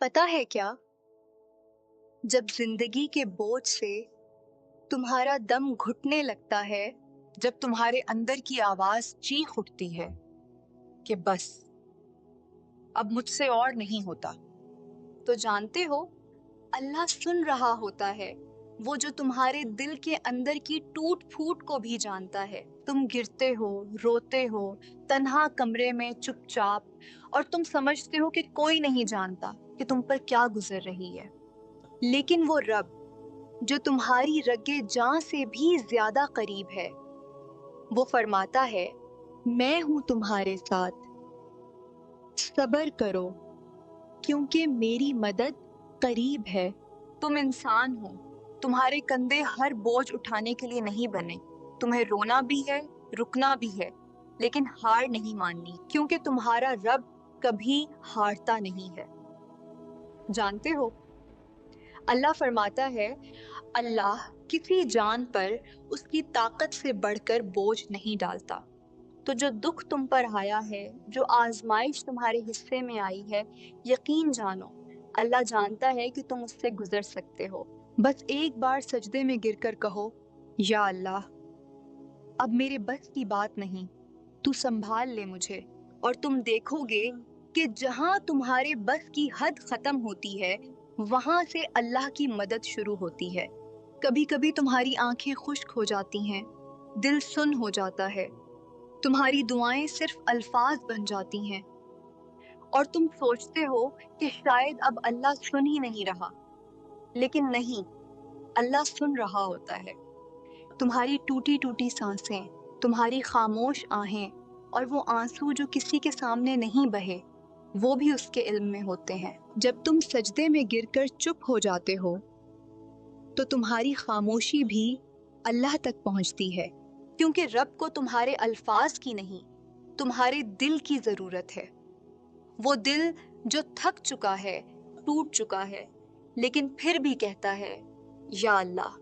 پتا ہے کیا، جب زندگی کے بوجھ سے تمہارا دم گھٹنے لگتا ہے، جب تمہارے اندر کی آواز چیخ اٹھتی ہے کہ بس اب مجھ سے اور نہیں ہوتا، تو جانتے ہو اللہ سن رہا ہوتا ہے، وہ جو تمہارے دل کے اندر کی ٹوٹ پھوٹ کو بھی جانتا ہے۔ تم گرتے ہو، روتے ہو، تنہا کمرے میں چپ چاپ، اور تم سمجھتے ہو کہ کوئی نہیں جانتا کہ تم پر کیا گزر رہی ہے، لیکن وہ رب جو تمہاری رگے جاں سے بھی زیادہ قریب ہے، وہ فرماتا ہے میں ہوں تمہارے ساتھ، صبر کرو کیونکہ میری مدد قریب ہے۔ تم انسان ہو، تمہارے کندھے ہر بوجھ اٹھانے کے لیے نہیں بنے، تمہیں رونا بھی ہے، رکنا بھی ہے، لیکن ہار نہیں ماننی، کیونکہ تمہارا رب کبھی ہارتا نہیں ہے۔ جانتے ہو اللہ فرماتا ہے، اللہ کسی جان پر اس کی طاقت سے بڑھ کر بوجھ نہیں ڈالتا۔ تو جو دکھ تم پر آیا ہے، جو آزمائش تمہارے حصے میں آئی ہے، یقین جانو اللہ جانتا ہے کہ تم اس سے گزر سکتے ہو۔ بس ایک بار سجدے میں گر کر کہو، یا اللہ اب میرے بس کی بات نہیں، تو سنبھال لے مجھے، اور تم دیکھو گے کہ جہاں تمہارے بس کی حد ختم ہوتی ہے، وہاں سے اللہ کی مدد شروع ہوتی ہے۔ کبھی کبھی تمہاری آنکھیں خشک ہو جاتی ہیں، دل سن ہو جاتا ہے، تمہاری دعائیں صرف الفاظ بن جاتی ہیں، اور تم سوچتے ہو کہ شاید اب اللہ سن ہی نہیں رہا، لیکن نہیں، اللہ سن رہا ہوتا ہے۔ تمہاری ٹوٹی ٹوٹی سانسیں، تمہاری خاموش آہیں، اور وہ آنسو جو کسی کے سامنے نہیں بہے، وہ بھی اس کے علم میں ہوتے ہیں۔ جب تم سجدے میں گر کر چپ ہو جاتے ہو تو تمہاری خاموشی بھی اللہ تک پہنچتی ہے، کیونکہ رب کو تمہارے الفاظ کی نہیں، تمہارے دل کی ضرورت ہے۔ وہ دل جو تھک چکا ہے، ٹوٹ چکا ہے، لیکن پھر بھی کہتا ہے، یا اللہ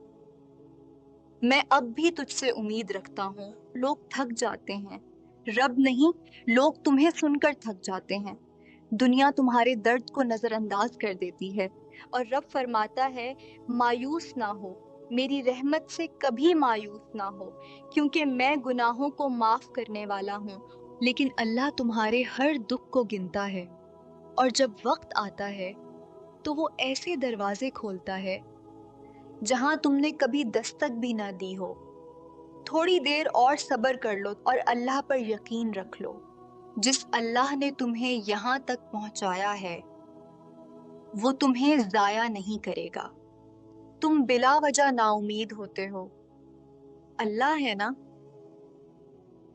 میں اب بھی تجھ سے امید رکھتا ہوں۔ لوگ تھک جاتے ہیں، رب نہیں، لوگ تمہیں سن کر تھک جاتے ہیں، دنیا تمہارے درد کو نظر انداز کر دیتی ہے، اور رب فرماتا ہے مایوس نہ ہو، میری رحمت سے کبھی مایوس نہ ہو، کیونکہ میں گناہوں کو معاف کرنے والا ہوں۔ لیکن اللہ تمہارے ہر دکھ کو گنتا ہے، اور جب وقت آتا ہے تو وہ ایسے دروازے کھولتا ہے جہاں تم نے کبھی دستک بھی نہ دی ہو۔ تھوڑی دیر اور صبر کر لو اور اللہ پر یقین رکھ لو، جس اللہ نے تمہیں یہاں تک پہنچایا ہے وہ تمہیں ضائع نہیں کرے گا۔ تم بلا وجہ نا امید ہوتے ہو، اللہ ہے نا،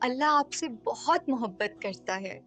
اللہ آپ سے بہت محبت کرتا ہے۔